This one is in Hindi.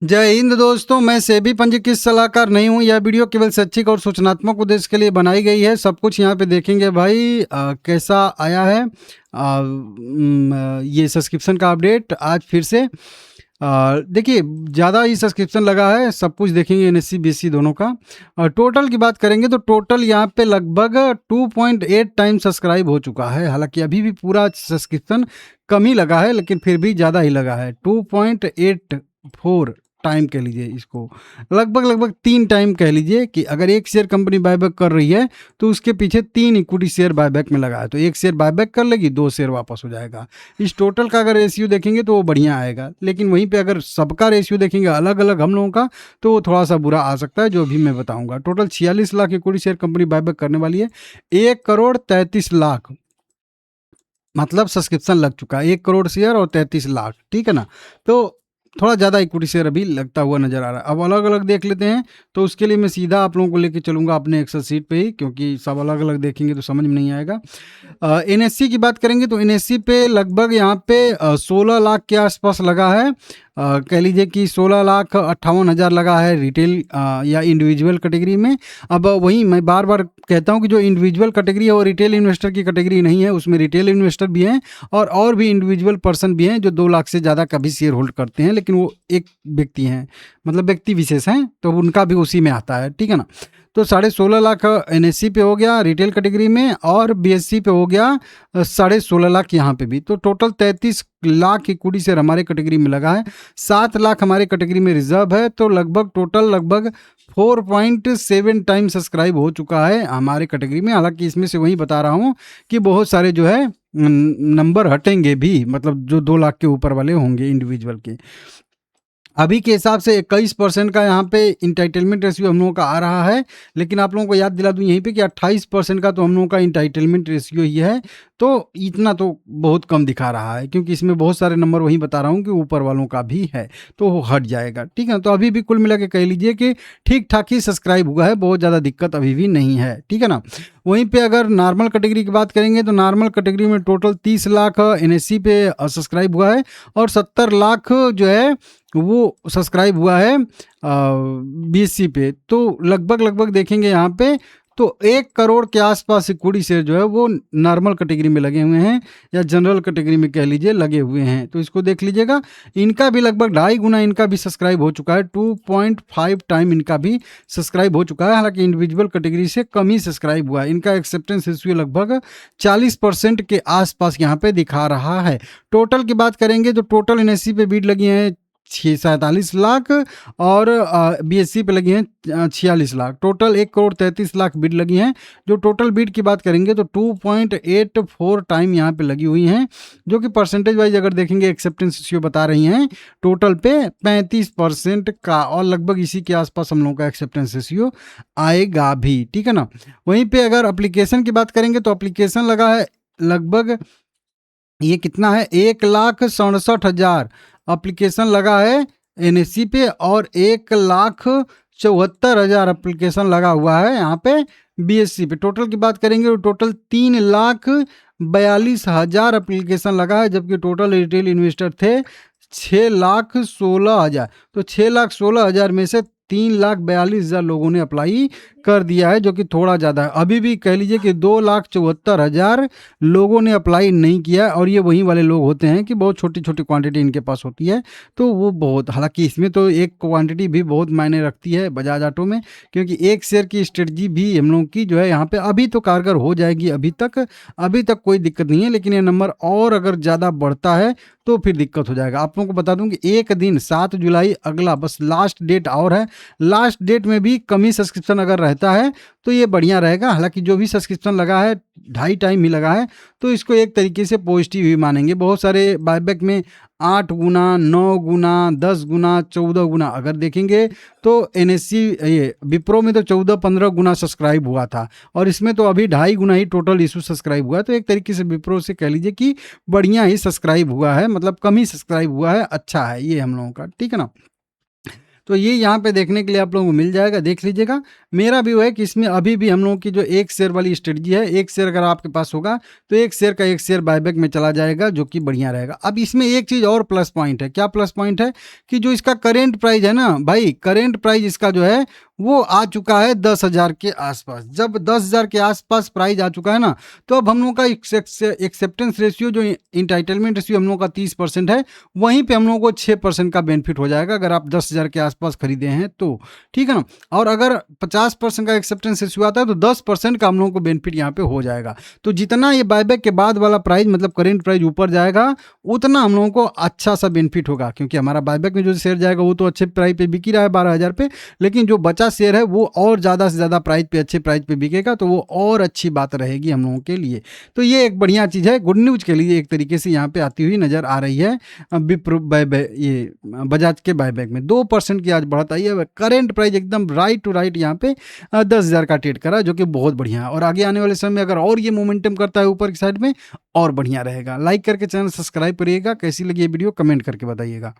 जय हिंद दोस्तों, मैं सेबी पंजीकृत सलाहकार नहीं हूँ। यह वीडियो केवल शैक्षिक और सूचनात्मक उद्देश्य के लिए बनाई गई है। सब कुछ यहाँ पे देखेंगे भाई। कैसा आया है ये सब्सक्रिप्शन का अपडेट आज फिर से। देखिए, ज़्यादा ही सब्सक्रिप्शन लगा है। सब कुछ देखेंगे एनएससी बीएससी दोनों का। टोटल की बात करेंगे तो टोटल यहाँ पे लगभग 2.8 टाइम सब्सक्राइब हो चुका है। हालांकि अभी भी पूरा सब्सक्रिप्शन कम ही लगा है, लेकिन फिर भी ज़्यादा ही लगा है। 2.84 टाइम कह लीजिए इसको, लगभग 3 टाइम कह लीजिए कि अगर एक शेयर कंपनी बायबैक कर रही है तो उसके पीछे 3 इक्विटी शेयर बायबैक में लगा है। तो एक शेयर बायबैक कर लेगी, 2 शेयर वापस हो जाएगा। इस टोटल का अगर रेशियो देखेंगे तो वो बढ़िया आएगा, लेकिन वहीं पे अगर सबका रेशियो देखेंगे अलग अलग हम लोगों का, तो वो थोड़ा सा बुरा आ सकता है, जो भी मैं बताऊंगा। Total 46 lakh equity share company buyback करने वाली है। 1,33,00,000 मतलब सब्सक्रिप्शन लग चुका है। 1 करोड़ शेयर और 33 लाख, ठीक है ना। तो थोड़ा ज़्यादा इक्विटी शेयर अभी लगता हुआ नज़र आ रहा है। अब अलग अलग देख लेते हैं, तो उसके लिए मैं सीधा आप लोगों को लेके चलूँगा अपने एक्सेल शीट पे ही, क्योंकि सब अलग अलग देखेंगे तो समझ में नहीं आएगा। एनएससी की बात करेंगे तो एनएससी पे लगभग यहाँ पे 16 लाख के आसपास लगा है। कह लीजिए कि 16,58,000 लगा है रिटेल या इंडिविजुअल कैटेगरी में। अब वहीं मैं बार बार कहता हूं कि जो इंडिविजुअल कैटेगरी है वो रिटेल इन्वेस्टर की कैटेगरी नहीं है। उसमें रिटेल इन्वेस्टर भी हैं और भी इंडिविजुअल पर्सन भी हैं जो 2 लाख से ज़्यादा का भी शेयर होल्ड करते हैं, लेकिन वो एक व्यक्ति हैं, मतलब व्यक्ति विशेष हैं, तो उनका भी उसी में आता है, ठीक है ना। तो 16.5 लाख एनएससी पे हो गया रिटेल कैटेगरी में, और बीएससी पे हो गया 16.5 लाख यहाँ पे भी। तो टोटल 33 लाख इक्विटी शेयर हमारे कैटेगरी में लगा है। 7 लाख हमारे कैटेगरी में रिजर्व है। तो लगभग टोटल लगभग 4.7 टाइम सब्सक्राइब हो चुका है हमारे कैटेगरी में। हालांकि इसमें से वही बता रहा हूँ कि बहुत सारे जो है नंबर हटेंगे भी, मतलब जो 2 लाख के ऊपर वाले होंगे इंडिविजुअल के। अभी के हिसाब से 21% का यहाँ पे इंटाइटलमेंट रेशियो हम लोगों का आ रहा है, लेकिन आप लोगों को याद दिला दूं यहीं पे कि 28% का तो हम लोगों का इंटाइटलमेंट रेशियो ही है। तो इतना तो बहुत कम दिखा रहा है, क्योंकि इसमें बहुत सारे नंबर वहीं बता रहा हूँ कि ऊपर वालों का भी है, तो वो हट जाएगा, ठीक है। तो अभी भी कुल मिला के कह लीजिए कि ठीक ठाक ही सब्सक्राइब हुआ है, बहुत ज़्यादा दिक्कत अभी भी नहीं है, ठीक है ना। वहीं पे अगर नॉर्मल कैटेगरी की बात करेंगे तो नॉर्मल कैटेगरी में टोटल 30 लाख एनएससी पे सब्सक्राइब हुआ है, और 70 लाख जो है वो सब्सक्राइब हुआ है बीएससी पे। तो लगभग देखेंगे यहाँ पे तो 1 करोड़ के आसपास इक्विटी शेयर जो है वो नॉर्मल कैटेगरी में लगे हुए हैं, या जनरल कैटेगरी में कह लीजिए लगे हुए हैं। तो इसको देख लीजिएगा, इनका भी लगभग 2.5 गुना इनका भी सब्सक्राइब हो चुका है। 2.5 टाइम इनका भी सब्सक्राइब हो चुका है। हालांकि इंडिविजुअल कैटेगरी से कम ही सब्सक्राइब हुआ है। इनका एक्सेप्टेंस रेशियो लगभग 40% के आसपास यहाँ पे दिखा रहा है। टोटल की बात करेंगे तो टोटल एनएससी पे बीड लगी है 47 लाख, और बीएससी पे लगी हैं 46 लाख। टोटल 1,33,00,000 बिड लगी हैं। जो टोटल बिड की बात करेंगे तो 2.84 टाइम यहाँ पे लगी हुई हैं, जो कि परसेंटेज वाइज अगर देखेंगे एक्सेप्टेंस रेशियो बता रही हैं टोटल पे 35% का, और लगभग इसी के आसपास हम लोगों का एक्सेप्टेंस रेशियो आएगा भी, ठीक है ना। वहीं पे अगर एप्लीकेशन की बात करेंगे तो एप्लीकेशन लगा है लगभग, ये कितना है, 1,67,000 एप्लीकेशन लगा है एनएससी पे, और 1,74,000 एप्लीकेशन लगा हुआ है यहाँ पे बीएससी पे। टोटल की बात करेंगे तो टोटल 3,42,000 एप्लीकेशन लगा है, जबकि टोटल रिटेल इन्वेस्टर थे 6,16,000। तो 6,16,000 में से 3,42,000 लोगों ने अप्लाई कर दिया है, जो कि थोड़ा ज़्यादा है। अभी भी कह लीजिए कि 2,74,000 लोगों ने अप्लाई नहीं किया, और ये वही वाले लोग होते हैं कि बहुत छोटी छोटी क्वांटिटी इनके पास होती है। तो वो बहुत, हालांकि इसमें तो एक क्वांटिटी भी बहुत मायने रखती है बजाज ऑटो में, क्योंकि एक शेयर की स्ट्रेटजी भी हम लोग की जो है यहाँ पे अभी तो कारगर हो जाएगी। अभी तक कोई दिक्कत नहीं है, लेकिन ये नंबर और अगर ज़्यादा बढ़ता है तो फिर दिक्कत हो जाएगा। आप लोगों को बता दूं कि एक दिन 7 जुलाई अगला बस लास्ट डेट और है। लास्ट डेट में भी कम ही सब्सक्रिप्शन अगर रहता है तो ये बढ़िया रहेगा। हालांकि जो भी सब्सक्रिप्शन लगा है 2.5 टाइम ही लगा है, तो इसको एक तरीके से पॉजिटिव ही मानेंगे। बहुत सारे बायबैक में 8 गुना, 9 गुना, 10 गुना, 14 गुना अगर देखेंगे तो एनएससी ये विप्रो में तो 14-15 गुना सब्सक्राइब हुआ था, और इसमें तो अभी 2.5 गुना ही टोटल इशू सब्सक्राइब हुआ है। तो एक तरीके से विप्रो से कह लीजिए कि बढ़िया ही सब्सक्राइब हुआ है, मतलब कम ही सब्सक्राइब हुआ है, अच्छा है ये हम लोगों का, ठीक है ना। तो ये यहाँ पे देखने के लिए आप लोगों को मिल जाएगा, देख लीजिएगा। मेरा व्यू है कि इसमें अभी भी हम लोगों की जो एक शेयर वाली स्ट्रेटजी है, एक शेयर अगर आपके पास होगा तो एक शेयर का एक शेयर बायबैक में चला जाएगा, जो कि बढ़िया रहेगा। अब इसमें एक चीज़ और प्लस पॉइंट है। क्या प्लस पॉइंट है? कि जो इसका करेंट प्राइस है ना भाई, करेंट प्राइस इसका जो है वो आ चुका है 10,000 के आसपास। जब 10,000 के आसपास प्राइस आ चुका है ना, तो अब हम लोग का एक्सेप्टेंस रेशियो, जो इंटाइटलमेंट रेशियो हम लोग का 30% है, वहीं पे हम लोगों को 6% का बेनिफिट हो जाएगा अगर आप 10,000 के आसपास खरीदे हैं तो, ठीक है ना। और अगर 50% का एक्सेप्टेंस रेशियो आता है तो 10% का हम लोगों को बेनिफिट यहाँ पे हो जाएगा। तो जितना ये बायबैक के बाद वाला प्राइस, मतलब करेंट प्राइस ऊपर जाएगा, उतना हम लोगों को अच्छा सा बेनिफिट होगा, क्योंकि हमारा बायबैक में जो शेयर जाएगा वो तो अच्छे प्राइस पे बिक ही रहा है 12,000 पे, लेकिन जो बचा शेयर है वो और ज़्यादा से ज़्यादा प्राइस पे, अच्छे प्राइस पे बिकेगा, तो वो और अच्छी बात रहेगी हम लोगों के लिए। तो ये एक बढ़िया चीज़ है, गुड न्यूज़ के लिए एक तरीके से यहाँ पे आती हुई नज़र आ रही है। विप्रो ये बजाज के बायबैक में 2% की आज बढ़त आई है। करेंट प्राइस एकदम राइट टू राइट यहाँ पे 10,000 का ट्रेड करा, जो कि बहुत बढ़िया है। और आगे आने वाले समय में अगर और ये मोमेंटम करता है ऊपर की साइड में, और बढ़िया रहेगा। लाइक करके चैनल सब्सक्राइब करिएगा। कैसी लगी ये वीडियो कमेंट करके बताइएगा।